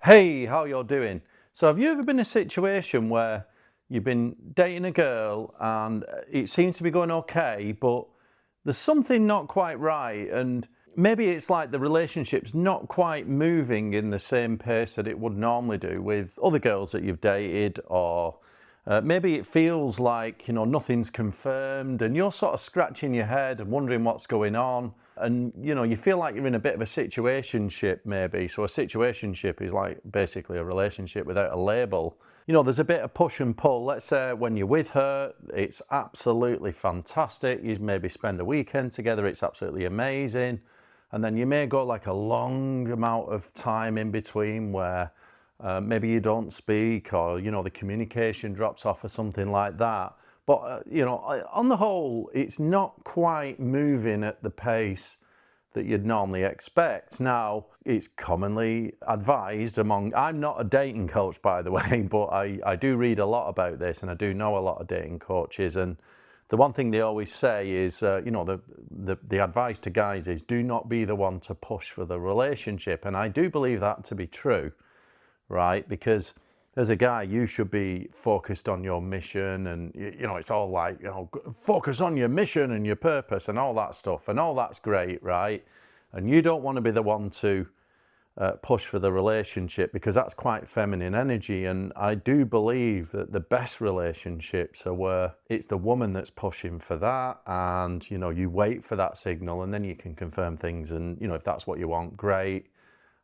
Hey, how you're doing? So have you ever been in a situation where you've been dating a girl and it seems to be going okay, but there's something not quite right, and maybe it's like the relationship's not quite moving in the same pace that it would normally do with other girls that you've dated, or maybe it feels like, nothing's confirmed and you're sort of scratching your head and wondering what's going on. And, you feel like you're in a bit of a situationship maybe. So a situationship is like basically a relationship without a label. There's a bit of push and pull. Let's say when you're with her, it's absolutely fantastic. You maybe spend a weekend together, it's absolutely amazing. And then you may go like a long amount of time in between where maybe you don't speak, or the communication drops off or something like that. But on the whole, it's not quite moving at the pace that you'd normally expect. Now, it's commonly advised I'm not a dating coach, by the way, but I do read a lot about this, and I do know a lot of dating coaches. And the one thing they always say is, the advice to guys is do not be the one to push for the relationship. And I do believe that to be true, right? Because as a guy, you should be focused on your mission, and it's all like, focus on your mission and your purpose and all that stuff, and all that's great, right? And you don't want to be the one to push for the relationship, because that's quite feminine energy. And I do believe that the best relationships are where it's the woman that's pushing for that, and you wait for that signal, and then you can confirm things, and if that's what you want, great.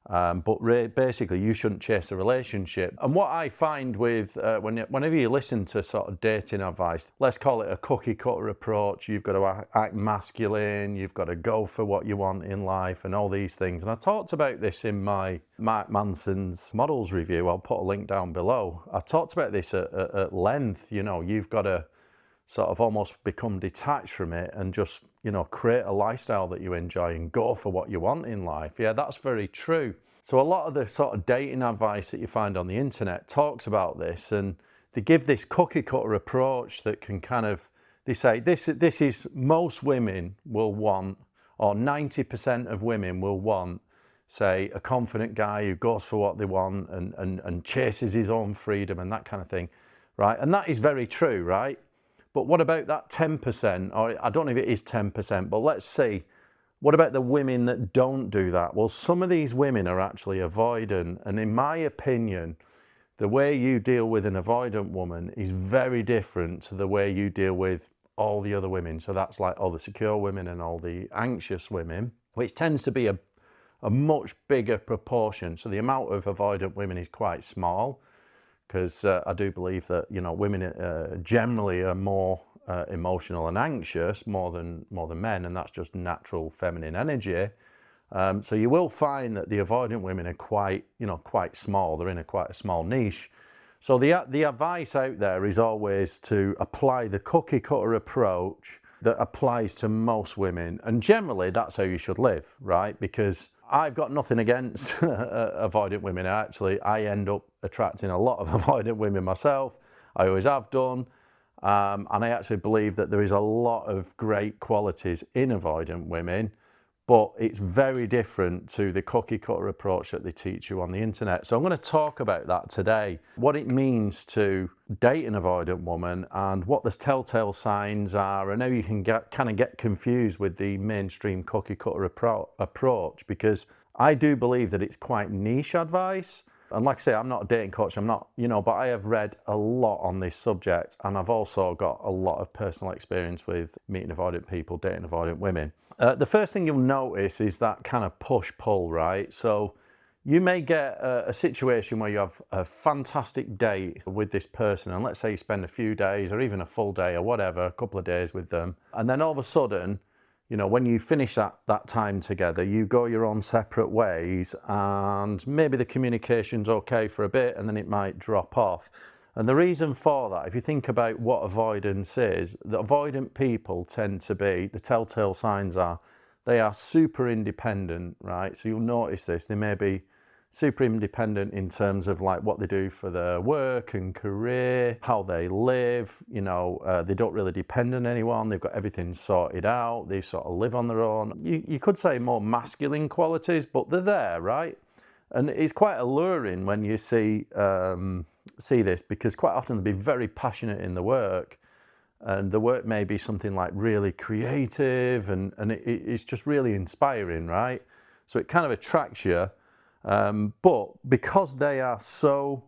But basically, you shouldn't chase a relationship. And what I find with whenever you listen to sort of dating advice, let's call it a cookie cutter approach, you've got to act masculine, you've got to go for what you want in life, and all these things. And I talked about this in my Mark Manson's models review. I'll put a link down below. I talked about this at length. You've got to sort of almost become detached from it and just, create a lifestyle that you enjoy and go for what you want in life. Yeah, that's very true. So a lot of the sort of dating advice that you find on the internet talks about this, and they give this cookie cutter approach that can they say this is most women will want, or 90% of women will want, say, a confident guy who goes for what they want and chases his own freedom and that kind of thing, right? And that is very true, right? But what about that 10%, or I don't know if it is 10%, but let's see, what about the women that don't do that? Well, some of these women are actually avoidant. And in my opinion, the way you deal with an avoidant woman is very different to the way you deal with all the other women. So that's like all the secure women and all the anxious women, which tends to be a much bigger proportion. So the amount of avoidant women is quite small, because I do believe that women generally are more emotional and anxious more than men, and that's just natural feminine energy. So you will find that the avoidant women are quite small. They're in quite a small niche. So the advice out there is always to apply the cookie cutter approach that applies to most women, and generally that's how you should live, right? Because I've got nothing against avoidant women. Actually, I end up attracting a lot of avoidant women myself. I always have done. And I actually believe that there is a lot of great qualities in avoidant women, but it's very different to the cookie cutter approach that they teach you on the internet. So I'm going to talk about that today, what it means to date an avoidant woman and what the telltale signs are, and how you can get confused with the mainstream cookie cutter approach, because I do believe that it's quite niche advice. And like I say, I'm not a dating coach, I'm not, but I have read a lot on this subject, and I've also got a lot of personal experience with meeting avoidant people, dating avoidant women. The first thing you'll notice is that kind of push-pull, right? So you may get a situation where you have a fantastic date with this person, and let's say you spend a few days or even a full day or whatever, a couple of days with them, and then all of a sudden, when you finish that time together, you go your own separate ways, and maybe the communication's okay for a bit, and then it might drop off. And the reason for that, if you think about what avoidance is, the avoidant people tend to be, the telltale signs are, they are super independent, right? So you'll notice this, they may be super independent in terms of like what they do for their work and career, how they live, they don't really depend on anyone, they've got everything sorted out, they sort of live on their own. You could say more masculine qualities, but they're there, right? And it's quite alluring when you see this, because quite often they'll be very passionate in the work, and the work may be something like really creative, and it's just really inspiring, right? So it kind of attracts you, but because they are so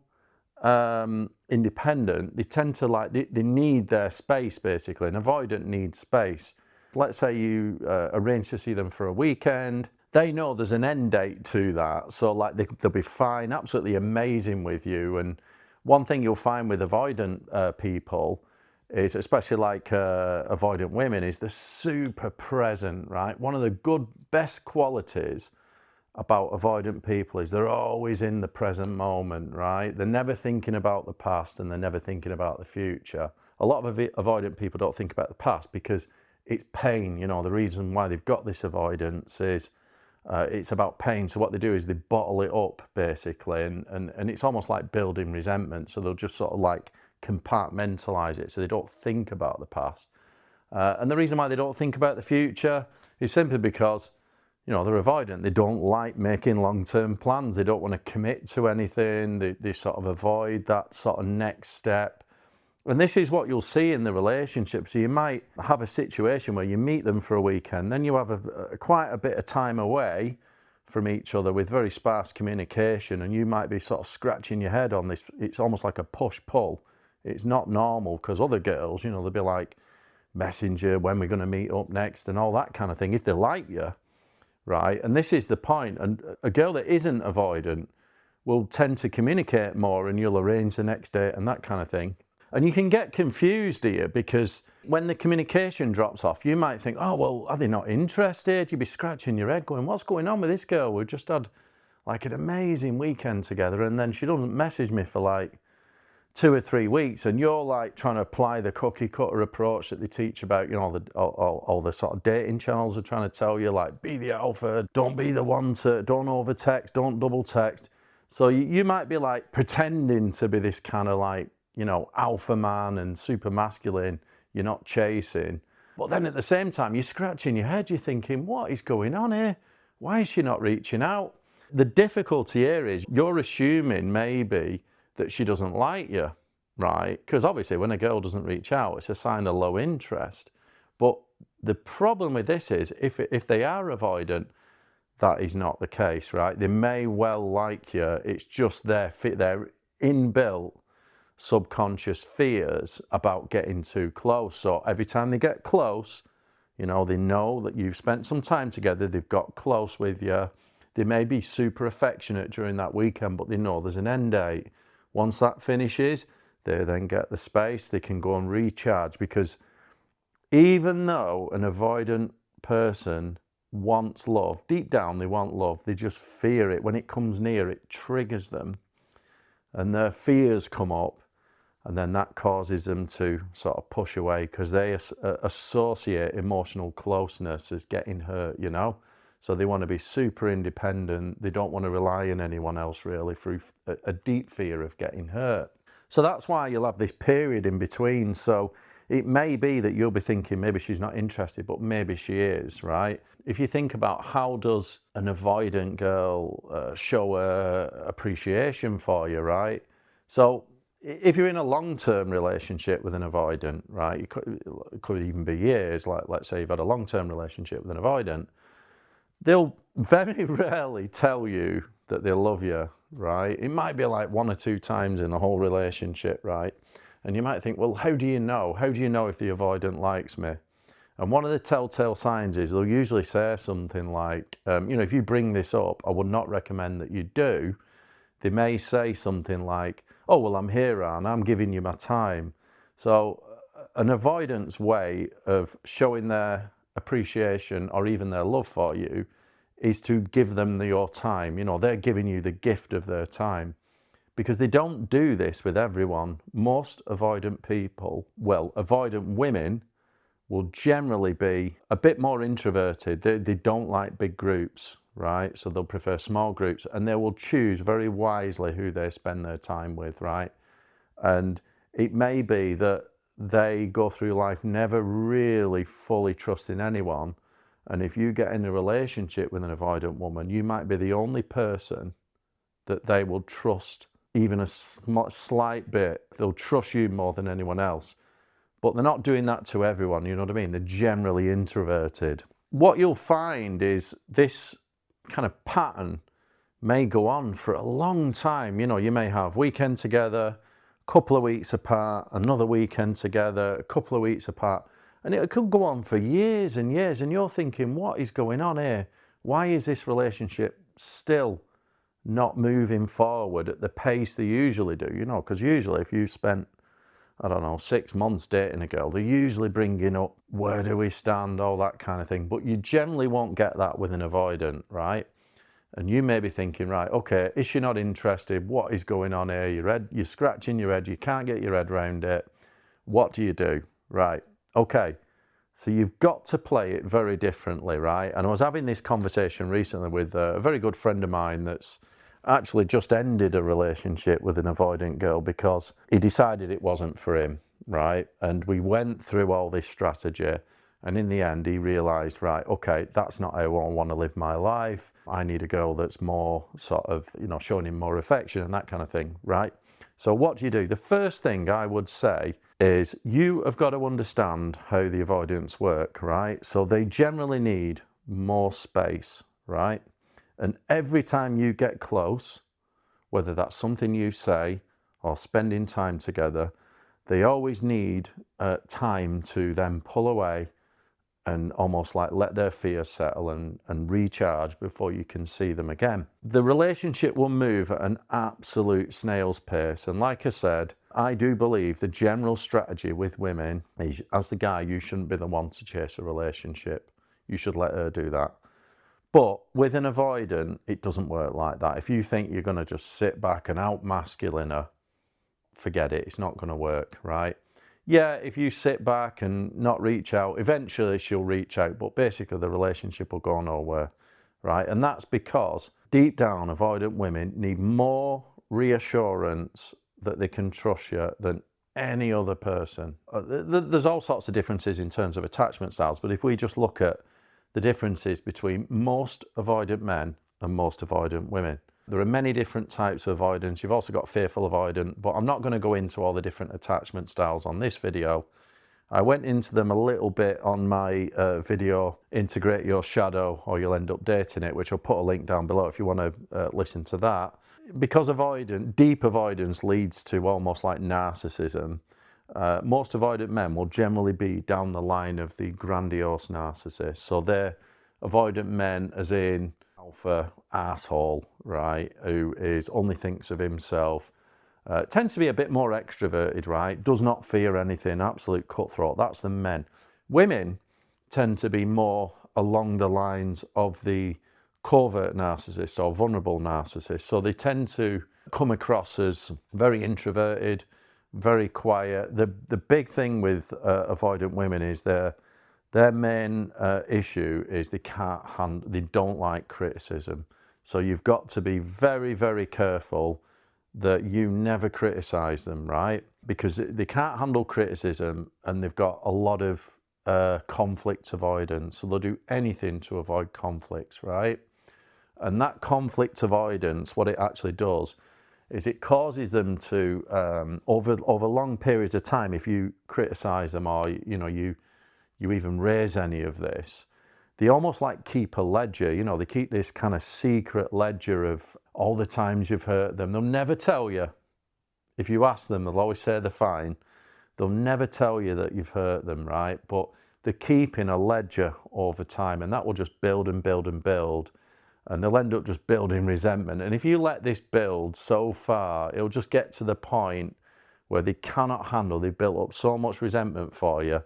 independent, they tend to they need their space, basically. An avoidant needs space. Let's say you arrange to see them for a weekend. They know there's an end date to that, so like they'll be fine, absolutely amazing with you. And one thing you'll find with avoidant people is, especially like avoidant women, is they're super present, right? One of the best qualities about avoidant people is they're always in the present moment, right? They're never thinking about the past, and they're never thinking about the future. A lot of avoidant people don't think about the past because it's pain. You know, the reason why they've got this avoidance is it's about pain. So what they do is they bottle it up, basically, and it's almost like building resentment. So they'll just sort of like compartmentalize it, so they don't think about the past. And the reason why they don't think about the future is simply because, you know, they're avoidant. They don't like making long-term plans. They don't want to commit to anything. They sort of avoid that sort of next step. And this is what you'll see in the relationship. So you might have a situation where you meet them for a weekend, then you have quite a bit of time away from each other with very sparse communication, and you might be sort of scratching your head on this. It's almost like a push-pull. It's not normal, because other girls, you know, they'll be like, messenger, when we're going to meet up next, and all that kind of thing, if they like you, right? And this is the point. And a girl that isn't avoidant will tend to communicate more, and you'll arrange the next date and that kind of thing. And you can get confused here, because when the communication drops off, you might think, oh, well, are they not interested? You'd be scratching your head going, what's going on with this girl? We've just had like an amazing weekend together, and then she doesn't message me for like 2 or 3 weeks, and you're like trying to apply the cookie cutter approach that they teach about, you know, all the sort of dating channels are trying to tell you, like, be the alpha, don't be the one to, don't over text, don't double text. So you might be like pretending to be this kind of like, you know, alpha man and super masculine. You're not chasing, but then at the same time you're scratching your head. You're thinking, what is going on here? Why is she not reaching out? The difficulty here is you're assuming maybe that she doesn't like you, right? Because obviously when a girl doesn't reach out, it's a sign of low interest. But the problem with this is if they are avoidant, that is not the case, right? They may well like you. It's just their inbuilt subconscious fears about getting too close. So every time they get close, you know that you've spent some time together, they've got close with you. They may be super affectionate during that weekend, but they know there's an end date. Once that finishes, they then get the space, they can go and recharge, because even though an avoidant person wants love, deep down they want love, they just fear it. When it comes near, it triggers them, and their fears come up, and then that causes them to sort of push away, because they associate emotional closeness as getting hurt, you know? So they want to be super independent. They don't want to rely on anyone else, really, through a deep fear of getting hurt. So that's why you'll have this period in between. So it may be that you'll be thinking maybe she's not interested, but maybe she is, right? If you think about how does an avoidant girl show appreciation for you, right? So if you're in a long-term relationship with an avoidant, right, it could even be years, like let's say you've had a long-term relationship with an avoidant, they'll very rarely tell you that they love you, right? It might be like 1 or 2 times in the whole relationship, right? And you might think, well, how do you know? How do you know if the avoidant likes me? And one of the telltale signs is they'll usually say something like, you know, if you bring this up, I would not recommend that you do. They may say something like, oh, well, I'm here, Anne, I'm giving you my time. So an avoidance way of showing their appreciation or even their love for you is to give them your time. You know, they're giving you the gift of their time, because they don't do this with everyone. Most avoidant people, well, avoidant women will generally be a bit more introverted. They don't like big groups, right? So they'll prefer small groups, and they will choose very wisely who they spend their time with, right? And it may be that they go through life never really fully trusting anyone. And if you get in a relationship with an avoidant woman, you might be the only person that they will trust even a slight bit. They'll trust you more than anyone else. But they're not doing that to everyone, you know what I mean? They're generally introverted. What you'll find is this kind of pattern may go on for a long time. You know, you may have weekend together, a couple of weeks apart, another weekend together, a couple of weeks apart, and it could go on for years and years, and you're thinking, what is going on here? Why is this relationship still not moving forward at the pace they usually do? You know, because usually if you spent, I don't know, 6 months dating a girl, they're usually bringing up, where do we stand, all that kind of thing. But you generally won't get that with an avoidant, right? And you may be thinking, right, okay, is she not interested? What is going on here? You're scratching your head, you can't get your head around it. What do you do? Right, okay. So you've got to play it very differently, right? And I was having this conversation recently with a very good friend of mine that's actually just ended a relationship with an avoidant girl because he decided it wasn't for him, right? And we went through all this strategy, and in the end he realized, right, okay, that's not how I want to live my life. I need a girl that's more sort of, you know, showing him more affection and that kind of thing, right? So what do? The first thing I would say is you have got to understand how the avoidants work, right? So they generally need more space, right? And every time you get close, whether that's something you say or spending time together, they always need time to then pull away and almost like let their fears settle and recharge before you can see them again. The relationship will move at an absolute snail's pace. And like I said, I do believe the general strategy with women is, as the guy, you shouldn't be the one to chase a relationship. You should let her do that. But with an avoidant, it doesn't work like that. If you think you're going to just sit back and out-masculine her, forget it, it's not going to work, right? Yeah, if you sit back and not reach out, eventually she'll reach out, but basically the relationship will go nowhere, right? And that's because deep down, avoidant women need more reassurance that they can trust you than any other person. There's all sorts of differences in terms of attachment styles, but if we just look at the differences between most avoidant men and most avoidant women. There are many different types of avoidance. You've also got fearful avoidant, but I'm not going to go into all the different attachment styles on this video. I went into them a little bit on my video, Integrate Your Shadow or You'll End Up Dating It, which I'll put a link down below if you want to listen to that. Because deep avoidance leads to almost like narcissism, most avoidant men will generally be down the line of the grandiose narcissist. So they're avoidant men as in alpha asshole, right, who only thinks of himself, tends to be a bit more extroverted, right, does not fear anything, absolute cutthroat. That's the men. Women tend to be more along the lines of the covert narcissist or vulnerable narcissist. So they tend to come across as very introverted, very quiet. The big thing with avoidant women is their main issue is they don't like criticism. So you've got to be very, very careful that you never criticize them, right? Because they can't handle criticism and they've got a lot of conflict avoidance. So they'll do anything to avoid conflicts, right? And that conflict avoidance, what it actually does is it causes them to, over long periods of time, if you criticize them or, you know, you even raise any of this, they almost like keep a ledger, you know, they keep this kind of secret ledger of all the times you've hurt them. They'll never tell you. If you ask them, they'll always say they're fine. They'll never tell you that you've hurt them, right? But they're keeping a ledger over time, and that will just build and build and build. And they'll end up just building resentment. And if you let this build so far, it'll just get to the point where they cannot handle, they've built up so much resentment for you.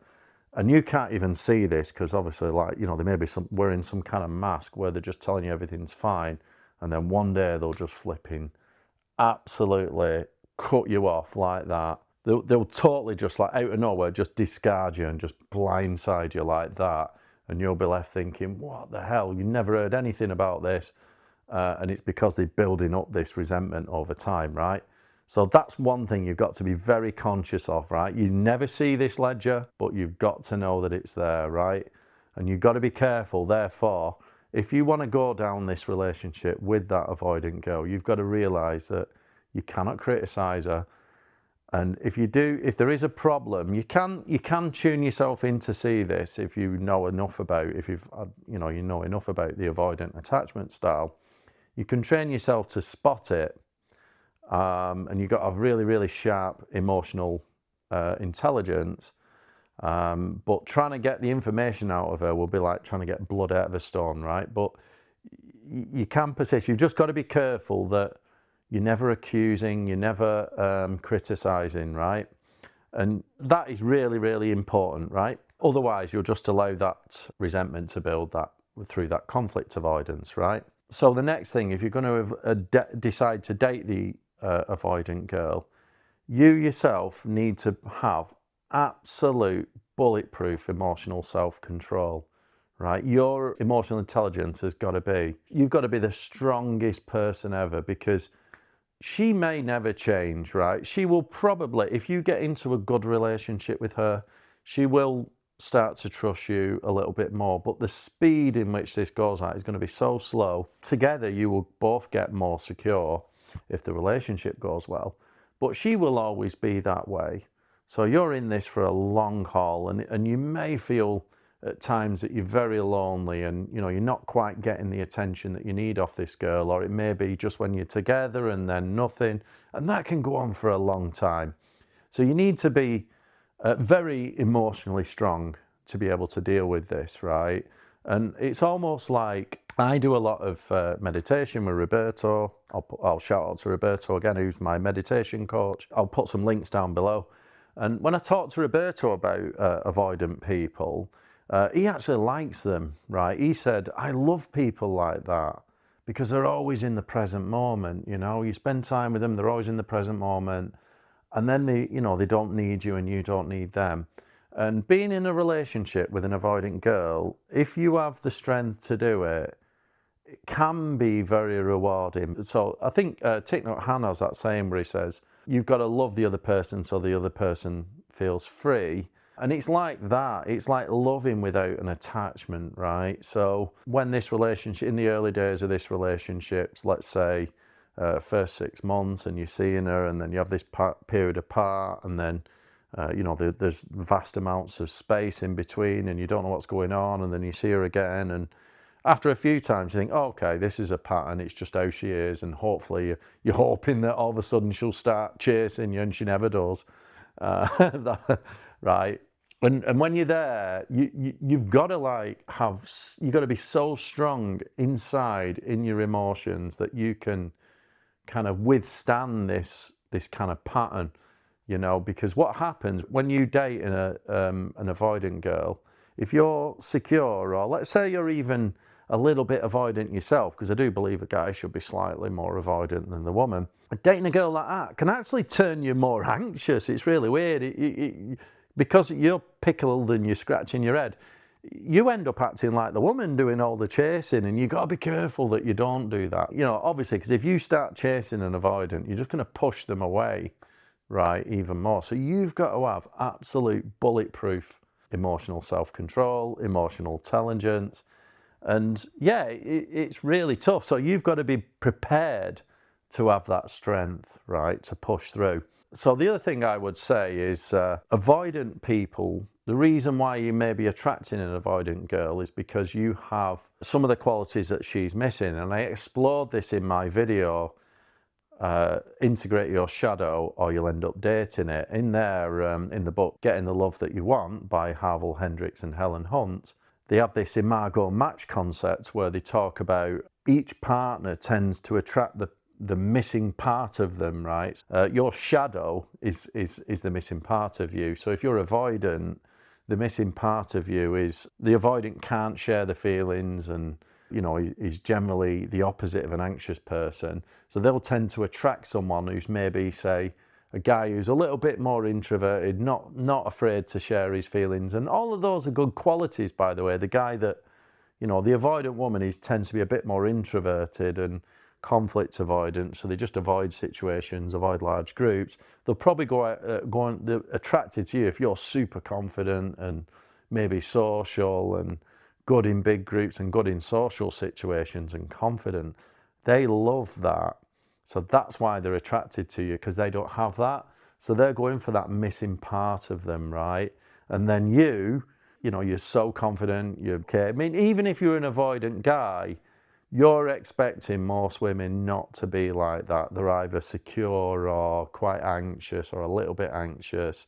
And you can't even see this because obviously, like, you know, they may be wearing some kind of mask where they're just telling you everything's fine. And then one day they'll just flipping absolutely cut you off like that. They'll totally just like out of nowhere just discard you and just blindside you like that. And you'll be left thinking, what the hell? You never heard anything about this. And it's because they're building up this resentment over time, right? So that's one thing you've got to be very conscious of, right? You never see this ledger, but you've got to know that it's there, right? And you've got to be careful, therefore, if you want to go down this relationship with that avoidant girl, you've got to realise that you cannot criticise her. And if you do, if there is a problem, you can tune yourself in to see this if you know enough about, if you've, you know enough about the avoidant attachment style. You can train yourself to spot it, and you've got to have really, really sharp emotional intelligence. But trying to get the information out of her will be like trying to get blood out of a stone, right? But you can persist. You've just got to be careful that you're never accusing, you're never criticising, right? And that is really, really important, right? Otherwise, you'll just allow that resentment to build that through that conflict avoidance, right? So the next thing, if you're going to decide to date the avoidant girl, you yourself need to have absolute bulletproof emotional self-control, right? Your emotional intelligence has got to be, you've got to be the strongest person ever, because she may never change, right? She will probably, if you get into a good relationship with her, she will start to trust you a little bit more. But the speed in which this goes at is going to be so slow. Together, you will both get more secure if the relationship goes well. But she will always be that way. So you're in this for a long haul, and you may feel at times that you're very lonely and you're not quite getting the attention that you need off this girl, or it may be just when you're together and then nothing, and that can go on for a long time. So you need to be very emotionally strong to be able to deal with this, right? And it's almost like, I do a lot of meditation with Roberto. I'll shout out to Roberto again, who's my meditation coach. I'll put some links down below. And when I talk to Roberto about avoidant people, he actually likes them, right? He said, I love people like that because they're always in the present moment. You spend time with them, they're always in the present moment, and then they don't need you and you don't need them. And being in a relationship with an avoidant girl, if you have the strength to do it, it can be very rewarding. So I think Thich Nhat Hanh has that saying where he says, you've got to love the other person so the other person feels free. And it's like that. It's like loving without an attachment, right? So when this relationship, in the early days of this relationship, let's say first 6 months, and you're seeing her, and then you have this period apart, and then there's vast amounts of space in between, and you don't know what's going on, and then you see her again, and after a few times you think, oh, okay, this is a pattern, it's just how she is, and hopefully you're hoping that all of a sudden she'll start chasing you, and she never does, right? And when you're there, you've got to you've got to be so strong inside in your emotions that you can kind of withstand this kind of pattern, because what happens when you date an avoidant girl, if you're secure, or let's say you're even a little bit avoidant yourself, because I do believe a guy should be slightly more avoidant than the woman, dating a girl like that can actually turn you more anxious. It's really weird. Because you're pickled and you're scratching your head, you end up acting like the woman doing all the chasing, and you've got to be careful that you don't do that. Obviously, because if you start chasing an avoidant, you're just going to push them away, right, even more. So you've got to have absolute bulletproof emotional self-control, emotional intelligence. And yeah, it's really tough. So you've got to be prepared to have that strength, right, to push through. So the other thing I would say is avoidant people, the reason why you may be attracting an avoidant girl is because you have some of the qualities that she's missing. And I explored this in my video, Integrate Your Shadow or You'll End Up Dating It. In there, in the book, Getting the Love That You Want by Harville Hendricks and Helen Hunt, they have this imago match concept where they talk about each partner tends to attract the missing part of them, right? Your shadow is the missing part of you. So if you're avoidant, the missing part of you is the avoidant can't share the feelings, and is generally the opposite of an anxious person. So they'll tend to attract someone who's maybe, say, a guy who's a little bit more introverted, not afraid to share his feelings. And all of those are good qualities, by the way. The guy that, the avoidant woman tends to be a bit more introverted and conflict avoidant, so they just avoid situations, avoid large groups. They'll probably they're attracted to you if you're super confident and maybe social and good in big groups and good in social situations and confident. They love that. So that's why they're attracted to you, because they don't have that. So they're going for that missing part of them, right? And then you know, you're so confident, you're okay. I mean, even if you're an avoidant guy, you're expecting most women not to be like that. They're either secure or quite anxious or a little bit anxious.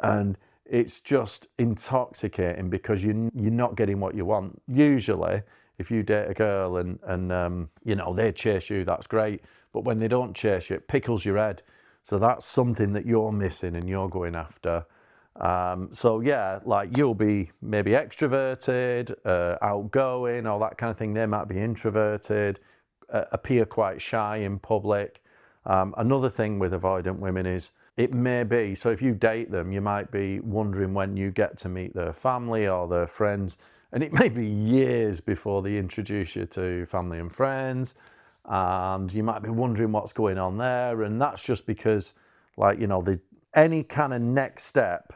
And it's just intoxicating because you're not getting what you want. Usually, if you date a girl and you know, they chase you, that's great. But when they don't chase you, it pickles your head. So that's something that you're missing and you're going after. So yeah, like you'll be maybe extroverted, outgoing, all that kind of thing. They might be introverted, appear quite shy in public. Another thing with avoidant women is it may be, so if you date them, you might be wondering when you get to meet their family or their friends, and it may be years before they introduce you to family and friends, and you might be wondering what's going on there, and that's just because, like, you know, any kind of next step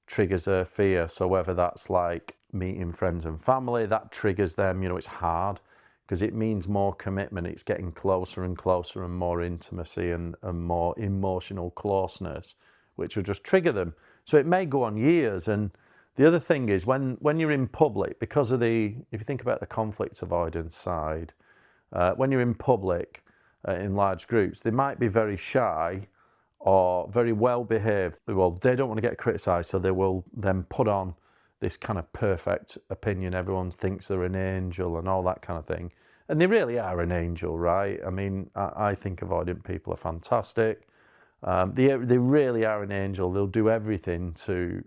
triggers a fear. So whether that's like meeting friends and family, that triggers them, you know, it's hard because it means more commitment. It's getting closer and closer and more intimacy and more emotional closeness, which will just trigger them. So it may go on years. And the other thing is when you're in public, because of if you think about the conflict avoidance side, when you're in public in large groups, they might be very shy or very well behaved. Well, they don't want to get criticised, so they will then put on this kind of perfect opinion. Everyone thinks they're an angel and all that kind of thing. And they really are an angel, right? I mean, I think avoidant people are fantastic. They really are an angel. They'll do everything to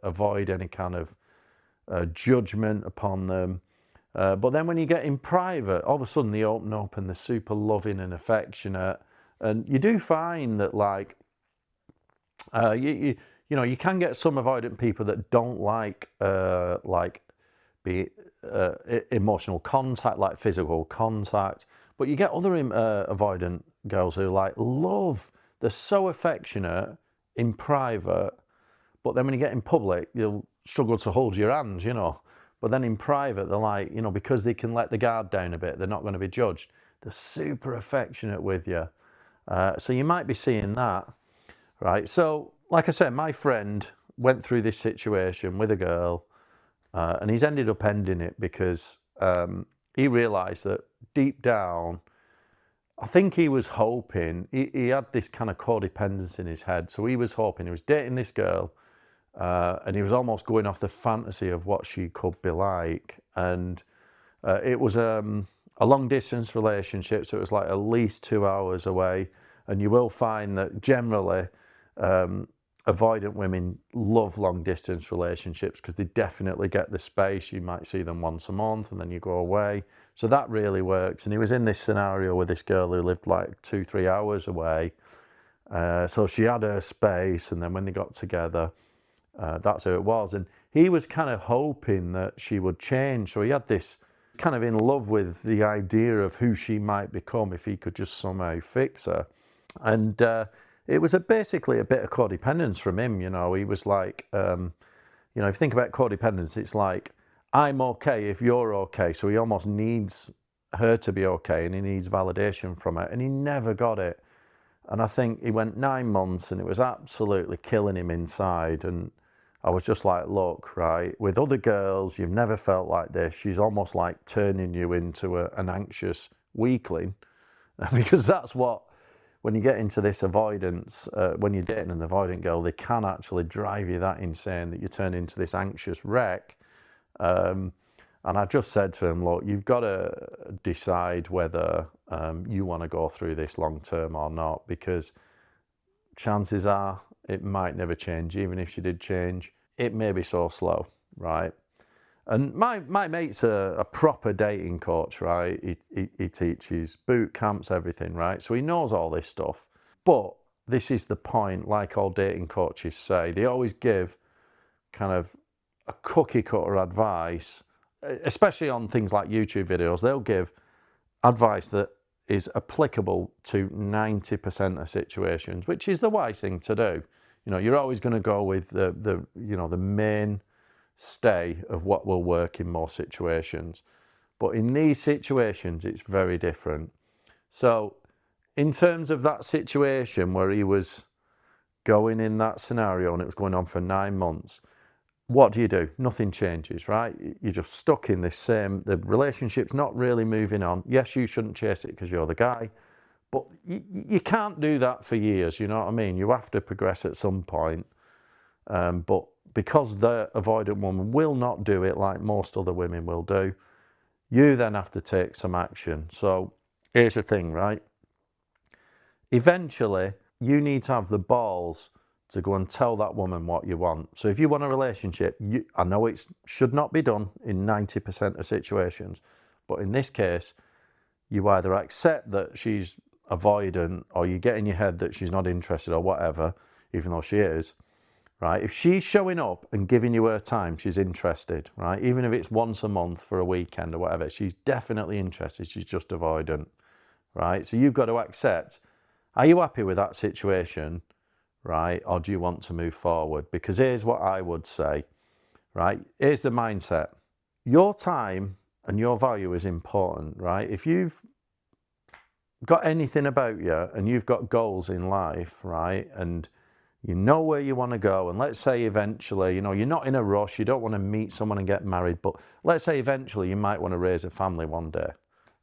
avoid any kind of judgment upon them. But then when you get in private, all of a sudden they open up and they're super loving and affectionate. And you do find that, like, you know, you can get some avoidant people that don't like emotional contact, like physical contact. But you get other avoidant girls who like love. They're so affectionate in private, but then when you get in public, you'll struggle to hold your hand, you know. But then in private, they're like, you know, because they can let the guard down a bit, they're not going to be judged. They're super affectionate with you. So you might be seeing that, right? So, like I said, my friend went through this situation with a girl, and he's ended up ending it because he realised that deep down, I think he was hoping, he had this kind of codependency in his head. So he was hoping, he was dating this girl, and he was almost going off the fantasy of what she could be like. And it was a long distance relationship, so it was like at least 2 hours away. And you will find that generally avoidant women love long distance relationships because they definitely get the space. You might see them once a month and then you go away. So that really works. And he was in this scenario with this girl who lived like 2-3 hours away. So she had her space, and then when they got together, that's who it was. And he was kind of hoping that she would change. So he had this kind of in love with the idea of who she might become if he could just somehow fix her. And it was basically a bit of codependence from him, you know. He was like, you know, if you think about codependence, it's like, I'm okay if you're okay. So he almost needs her to be okay, and he needs validation from her, and he never got it. And I think he went 9 months and it was absolutely killing him inside. And I was just like, look, right, with other girls, you've never felt like this. She's almost like turning you into an anxious weakling. Because that's what, when you get into this avoidance, when you're dating an avoidant girl, they can actually drive you that insane that you turn into this anxious wreck. And I just said to him, look, you've got to decide whether you want to go through this long term or not, because chances are it might never change. Even if she did change, it may be so slow, right? And my mate's a proper dating coach, right? He teaches boot camps, everything, right? So he knows all this stuff. But this is the point, like all dating coaches say, they always give kind of a cookie cutter advice, especially on things like YouTube videos. They'll give advice that is applicable to 90% of situations, which is the wise thing to do. You know, you're always going to go with the main mainstay of what will work in most situations. But in these situations, it's very different. So in terms of that situation where he was going in that scenario and it was going on for 9 months, what do? Nothing changes, right? You're just stuck in this the relationship's not really moving on. Yes, you shouldn't chase it because you're the guy, but you can't do that for years, you know what I mean? You have to progress at some point. But because the avoidant woman will not do it like most other women will do, you then have to take some action. So here's the thing, right? Eventually, you need to have the balls to go and tell that woman what you want. So if you want a relationship, I know it should not be done in 90% of situations, but in this case, you either accept that she's avoidant or you get in your head that she's not interested or whatever, even though she is, right? If she's showing up and giving you her time, she's interested, right? Even if it's once a month for a weekend or whatever, she's definitely interested. She's just avoidant, right? So you've got to accept, are you happy with that situation, right? Or do you want to move forward? Because here's what I would say, right? Here's the mindset. Your time and your value is important, right? If you've got anything about you and you've got goals in life, right? And you know where you want to go. And let's say eventually, you know, you're not in a rush. You don't want to meet someone and get married. But let's say eventually you might want to raise a family one day,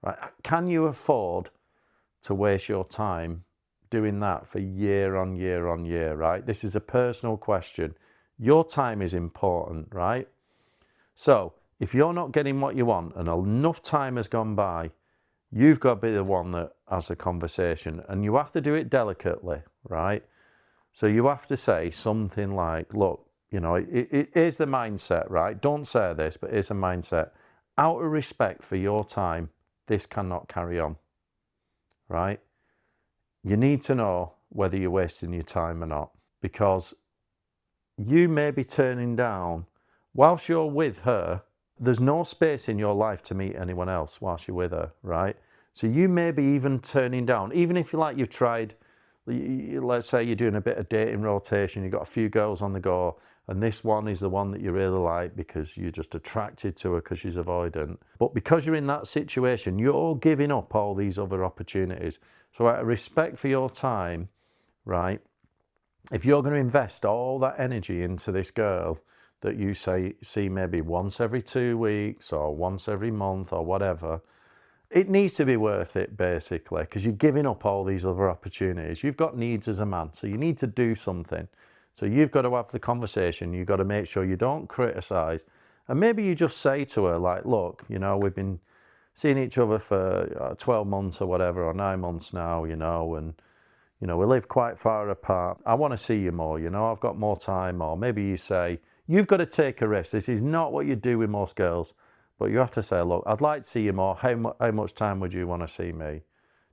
right? Can you afford to waste your time doing that for year on year on year, right? This is a personal question. Your time is important, right? So if you're not getting what you want and enough time has gone by, you've got to be the one that has a conversation, and you have to do it delicately, right? So you have to say something like, look, you know, it is the mindset, right? Don't say this, but it's a mindset. Out of respect for your time, this cannot carry on, right? You need to know whether you're wasting your time or not, because you may be turning down, whilst you're with her, there's no space in your life to meet anyone else whilst you're with her, right? So you may be even turning down, even if you you've tried, let's say you're doing a bit of dating rotation, you've got a few girls on the go, and this one is the one that you really like because you're just attracted to her because she's avoidant. But because you're in that situation, you're giving up all these other opportunities. So out of respect for your time, right, if you're going to invest all that energy into this girl that you see maybe once every 2 weeks or once every month or whatever, it needs to be worth it, basically, because you're giving up all these other opportunities. You've got needs as a man, so you need to do something. So you've got to have the conversation. You've got to make sure you don't criticize. And maybe you just say to her, like, look, you know, we've been seeing each other for 12 months or whatever, or 9 months now, you know, and, you know, we live quite far apart. I want to see you more, you know, I've got more time. Or maybe you say, you've got to take a risk. This is not what you do with most girls. But you have to say, look, I'd like to see you more. How much time would you want to see me?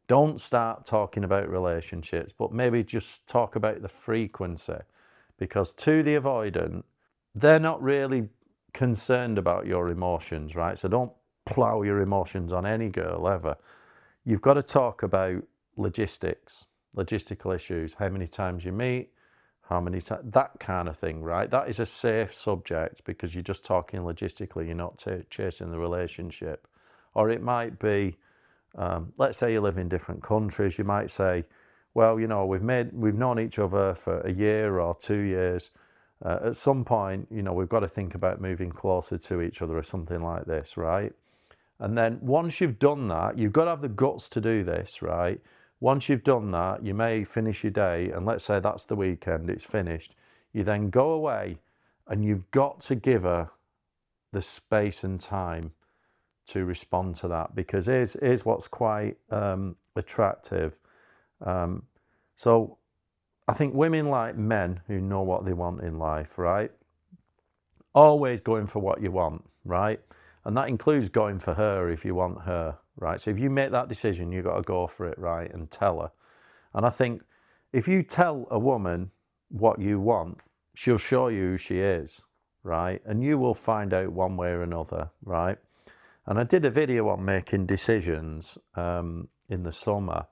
Don't start talking about relationships, but maybe just talk about the frequency. Because to the avoidant, they're not really concerned about your emotions, right? So don't plow your emotions on any girl ever. You've got to talk about logistical issues, how many times you meet, how many times, that kind of thing, right? That is a safe subject because you're just talking logistically, you're not chasing the relationship. Or it might be, let's say you live in different countries, you might say, well, you know, we've known each other for a year or 2 years. At some point, you know, we've got to think about moving closer to each other or something like this, right? And then once you've done that, you've got to have the guts to do this, right? Once you've done that, you may finish your day, and let's say that's the weekend, it's finished. You then go away, and you've got to give her the space and time to respond to that, because here's what's quite attractive. So I think women like men who know what they want in life, right? Always going for what you want, right? And that includes going for her if you want her, right? So if you make that decision, you've got to go for it, right? And tell her. And I think if you tell a woman what you want, she'll show you who she is, right? And you will find out one way or another, right? And I did a video on making decisions in the summer.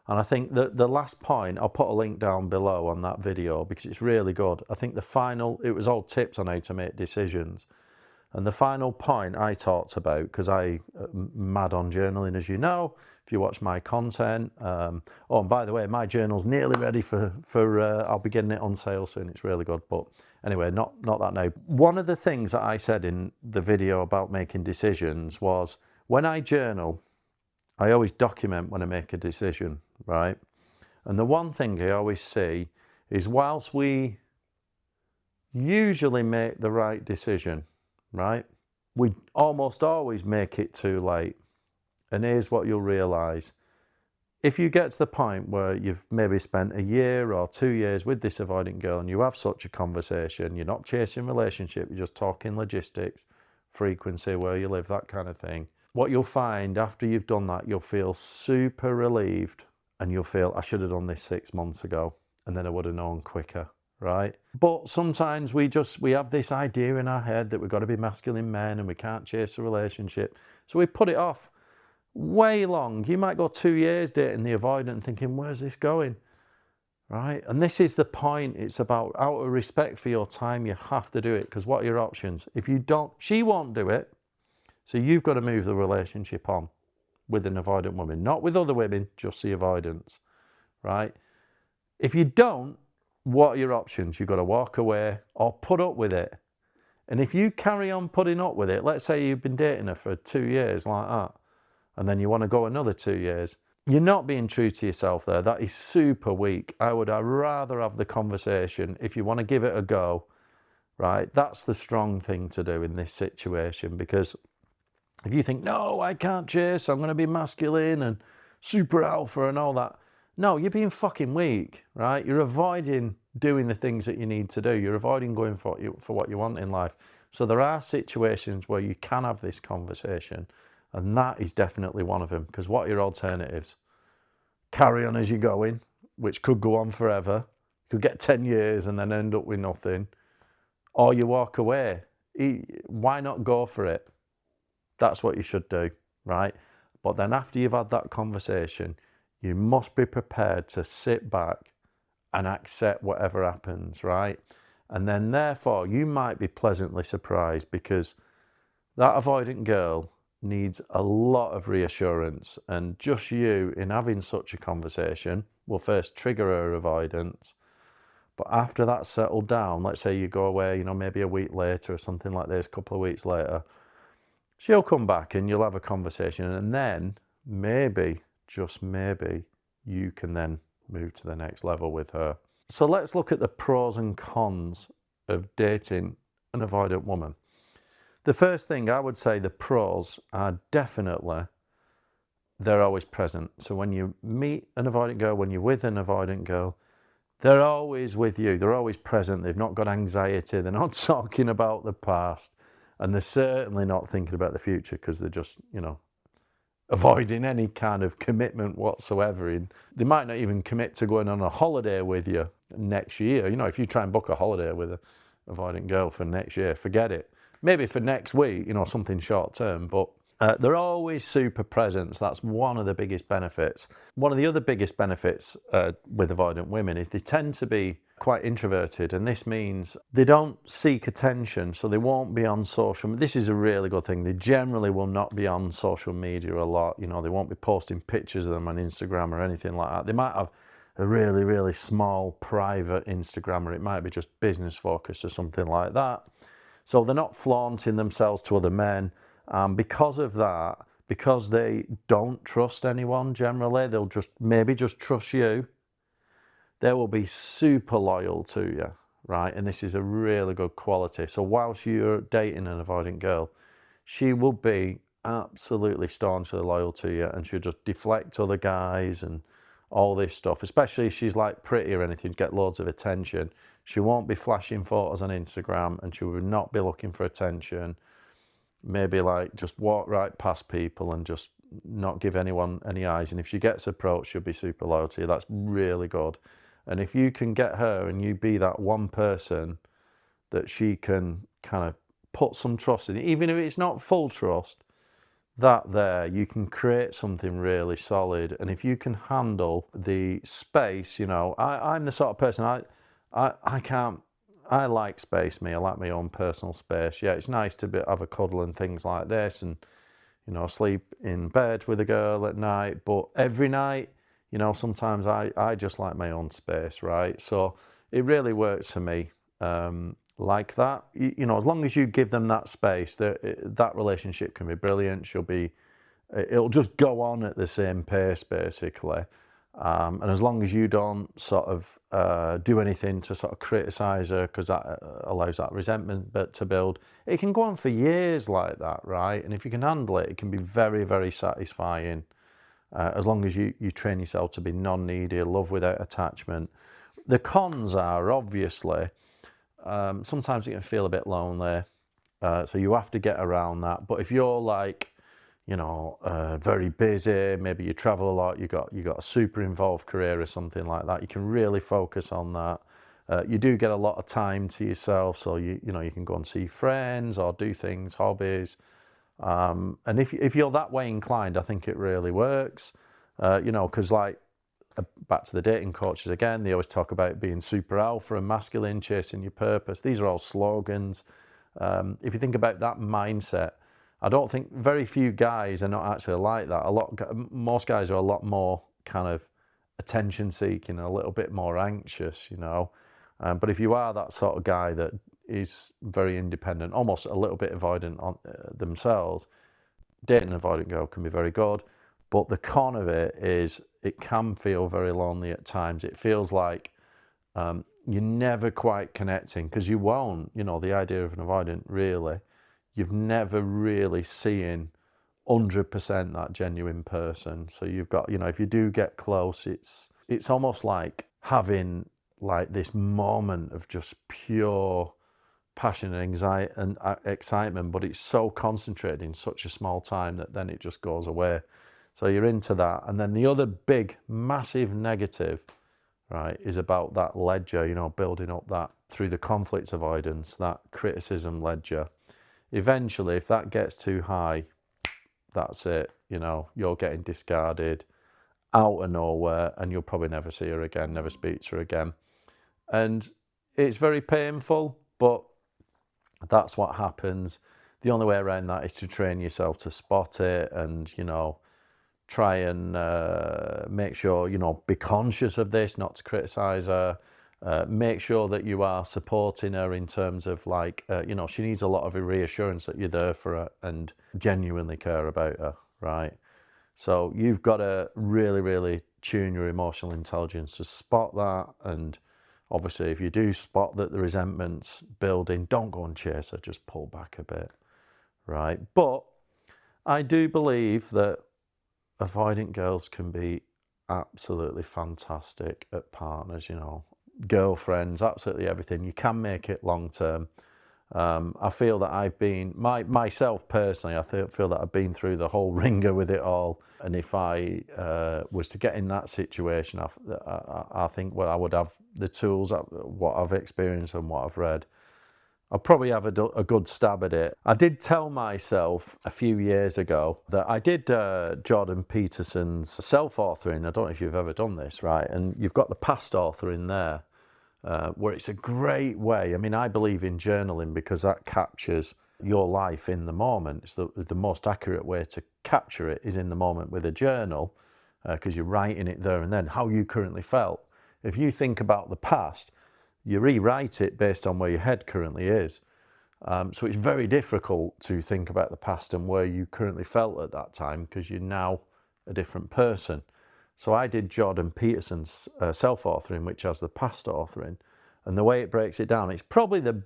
And I think that the last point, I'll put a link down below on that video because it's really good. I think it was all tips on how to make decisions. And the final point I talked about, because I'm mad on journaling, as you know, if you watch my content. Oh, and by the way, my journal's nearly ready for I'll be getting it on sale soon. It's really good. But anyway, not that now. One of the things that I said in the video about making decisions was, when I journal, I always document when I make a decision, right? And the one thing I always see is, whilst we usually make the right decision, right, we almost always make it too late. And here's what you'll realise. If you get to the point where you've maybe spent a year or 2 years with this avoidant girl and you have such a conversation, you're not chasing relationship, you're just talking logistics, frequency, where you live, that kind of thing. What you'll find after you've done that, you'll feel super relieved and you'll feel, I should have done this 6 months ago and then I would have known quicker. Right? But sometimes we have this idea in our head that we've got to be masculine men and we can't chase a relationship. So we put it off way long. You might go 2 years dating the avoidant thinking, where's this going? Right? And this is the point. It's about, out of respect for your time, you have to do it, because what are your options? If you don't, she won't do it. So you've got to move the relationship on with an avoidant woman, not with other women, just the avoidance. Right? If you don't, what are your options? You've got to walk away or put up with it. And if you carry on putting up with it, let's say you've been dating her for 2 years like that, and then you want to go another 2 years, you're not being true to yourself there. That is super weak. I'd rather have the conversation. If you want to give it a go, right, that's the strong thing to do in this situation. Because if you think, no, I can't chase, I'm going to be masculine and super alpha and all that, no, you're being fucking weak, right? You're avoiding doing the things that you need to do. You're avoiding going for what you want in life. So there are situations where you can have this conversation, and that is definitely one of them. Because what are your alternatives? Carry on as you're going, which could go on forever. You could get 10 years and then end up with nothing. Or you walk away. Why not go for it? That's what you should do, right? But then after you've had that conversation, you must be prepared to sit back and accept whatever happens, right? And then therefore you might be pleasantly surprised, because that avoidant girl needs a lot of reassurance, and just you in having such a conversation will first trigger her avoidance. But after that's settled down, let's say you go away, maybe a week later or something like this, a couple of weeks later, she'll come back and you'll have a conversation, and then maybe, just maybe, you can then move to the next level with her. So let's look at the pros and cons of dating an avoidant woman. The first thing I would say, the pros are definitely, they're always present. So when you meet an avoidant girl, when you're with an avoidant girl, they're always with you. They're always present. They've not got anxiety. They're not talking about the past. And they're certainly not thinking about the future, because they're just, avoiding any kind of commitment whatsoever. They might not even commit to going on a holiday with you next year. If you try and book a holiday with a avoidant girl for next year, forget it. Maybe for next week, something short term, but they're always super present. So that's one of the biggest benefits. One of the other biggest benefits with avoidant women is they tend to be quite introverted, and this means they don't seek attention, so they won't be on social. This is a really good thing. They generally will not be on social media a lot. They won't be posting pictures of them on Instagram or anything like that. They might have a really, really small private Instagram, or it might be just business focused or something like that. So they're not flaunting themselves to other men. Because of that, because they don't trust anyone generally, they'll maybe just trust you. They will be super loyal to you, right? And this is a really good quality. So whilst you're dating an avoidant girl, she will be absolutely staunchly loyal to you, and she'll just deflect other guys and all this stuff, especially if she's like pretty or anything, get loads of attention. She won't be flashing photos on Instagram, and she will not be looking for attention. Maybe like just walk right past people and just not give anyone any eyes. And if she gets approached, she'll be super loyal to you. That's really good. And if you can get her and you be that one person that she can kind of put some trust in, even if it's not full trust, that there, you can create something really solid. And if you can handle the space, I'm the sort of person, I can't I like space, me. I like my own personal space. Yeah, it's nice to have a cuddle and things like this, and sleep in bed with a girl at night. But every night, sometimes I just like my own space, right? So it really works for me like that. As long as you give them that space, that relationship can be brilliant. It'll just go on at the same pace, basically. And as long as you don't sort of do anything to sort of criticise her, because that allows that resentment to build, it can go on for years like that, right? And if you can handle it, it can be very, very satisfying. As long as you train yourself to be non-needy, love without attachment. The cons are, obviously, sometimes it can feel a bit lonely. So you have to get around that. But if you're like, very busy, maybe you travel a lot, you got a super involved career or something like that, you can really focus on that. You do get a lot of time to yourself, so you can go and see friends or do things, hobbies. And if you're that way inclined, I think it really works. Because back to the dating coaches again, they always talk about being super alpha and masculine, chasing your purpose. These are all slogans. If you think about that mindset, I don't think very few guys are not actually like that. Most guys are a lot more kind of attention seeking, a little bit more anxious, But if you are that sort of guy that is very independent, almost a little bit avoidant on themselves, dating an avoidant girl can be very good. But the con of it is it can feel very lonely at times. It feels like you're never quite connecting, because you won't. The idea of an avoidant, really, you've never really seen 100% that genuine person. So you've got, if you do get close, it's almost like having like this moment of just pure passion and anxiety and excitement, but it's so concentrated in such a small time that then it just goes away. So you're into that. And then the other big, massive negative, right, is about that ledger, building up that through the conflict avoidance, that criticism ledger. Eventually, if that gets too high, that's it. You're getting discarded out of nowhere, and you'll probably never see her again, never speak to her again. And it's very painful, but that's what happens. The only way around that is to train yourself to spot it and, try and make sure, be conscious of this, not to criticize her. Make sure that you are supporting her in terms of she needs a lot of reassurance that you're there for her and genuinely care about her, right? So you've got to really, really tune your emotional intelligence to spot that. And obviously, if you do spot that the resentment's building, don't go and chase her, just pull back a bit, right? But I do believe that avoidant girls can be absolutely fantastic at partners, girlfriends, absolutely everything. You can make it long term. I feel that I've been, myself personally, I feel that I've been through the whole ringer with it all. And if I was to get in that situation, I think I would have the tools, what I've experienced and what I've read. I'll probably have a good stab at it. I did tell myself a few years ago that I did Jordan Peterson's self-authoring. I don't know if you've ever done this, right? And you've got the past author in there, where it's a great way. I mean, I believe in journaling because that captures your life in the moment. It's the most accurate way to capture it is in the moment with a journal, because you're writing it there and then, how you currently felt. If you think about the past, you rewrite it based on where your head currently is. So it's very difficult to think about the past and where you currently felt at that time, because you're now a different person. So I did Jordan Peterson's self-authoring, which has the past authoring. And the way it breaks it down, it's probably the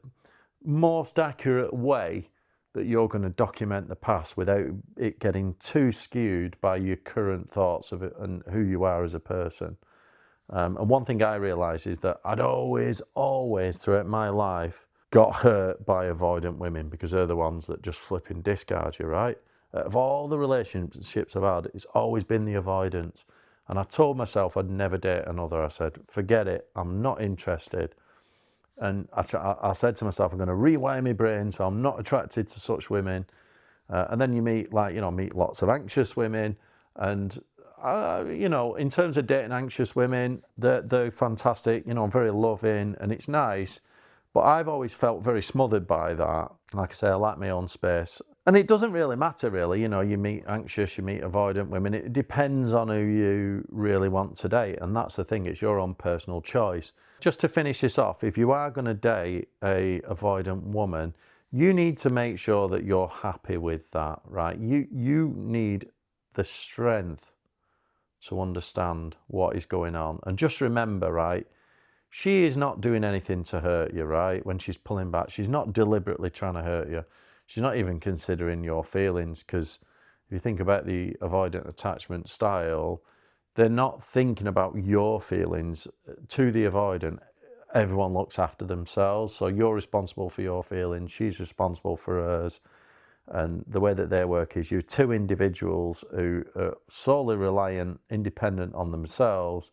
most accurate way that you're going to document the past without it getting too skewed by your current thoughts of it and who you are as a person. And one thing I realised is that I'd always throughout my life got hurt by avoidant women, because they're the ones that just flipping discard you, right? Of all the relationships I've had, it's always been the avoidance. And I told myself I'd never date another. I said, forget it, I'm not interested. And I said to myself, I'm going to rewire my brain so I'm not attracted to such women. And then you meet lots of anxious women. And in terms of dating anxious women, they're fantastic, very loving, and it's nice. But I've always felt very smothered by that. Like I say, I like my own space. And it doesn't really matter, really. You know, you meet anxious, you meet avoidant women. It depends on who you really want to date. And that's the thing, it's your own personal choice. Just to finish this off, if you are going to date a avoidant woman, you need to make sure that you're happy with that, right? You need the strength to understand what is going on. And just remember, right, she is not doing anything to hurt you, right? When she's pulling back, she's not deliberately trying to hurt you. She's not even considering your feelings, because if you think about the avoidant attachment style, they're not thinking about your feelings. To the avoidant, everyone looks after themselves. So you're responsible for your feelings, she's responsible for hers. And the way that they work is you're two individuals who are solely reliant, independent on themselves,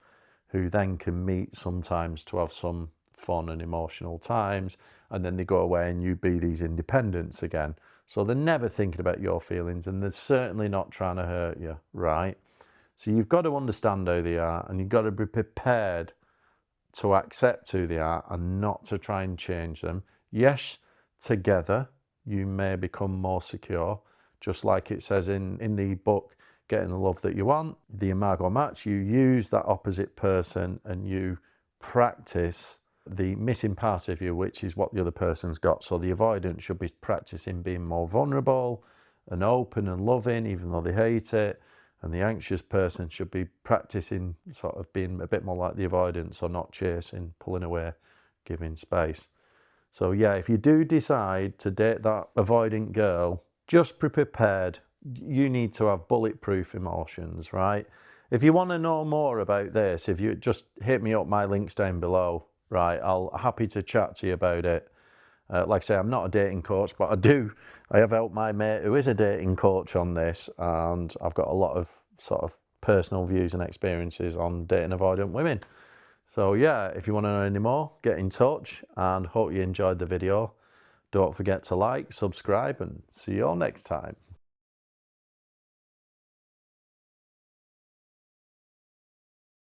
who then can meet sometimes to have some fun and emotional times, and then they go away and you be these independents again. So they're never thinking about your feelings, and they're certainly not trying to hurt you, right? So you've got to understand who they are, and you've got to be prepared to accept who they are and not to try and change them. Yes, together you may become more secure, just like it says in the book, Getting the Love That You Want, the Imago Match. You use that opposite person and you practice the missing part of you, which is what the other person's got. So the avoidant should be practicing being more vulnerable and open and loving, even though they hate it. And the anxious person should be practicing sort of being a bit more like the avoidant, so not chasing, pulling away, giving space. So yeah, if you do decide to date that avoidant girl, just be prepared. You need to have bulletproof emotions, right? If you want to know more about this, if you just hit me up, my link's down below, right? I'm happy to chat to you about it. Like I say, I'm not a dating coach, but I have helped my mate who is a dating coach on this, and I've got a lot of sort of personal views and experiences on dating avoidant women. So yeah, if you want to know any more, get in touch, and hope you enjoyed the video. Don't forget to like, subscribe, and see you all next time.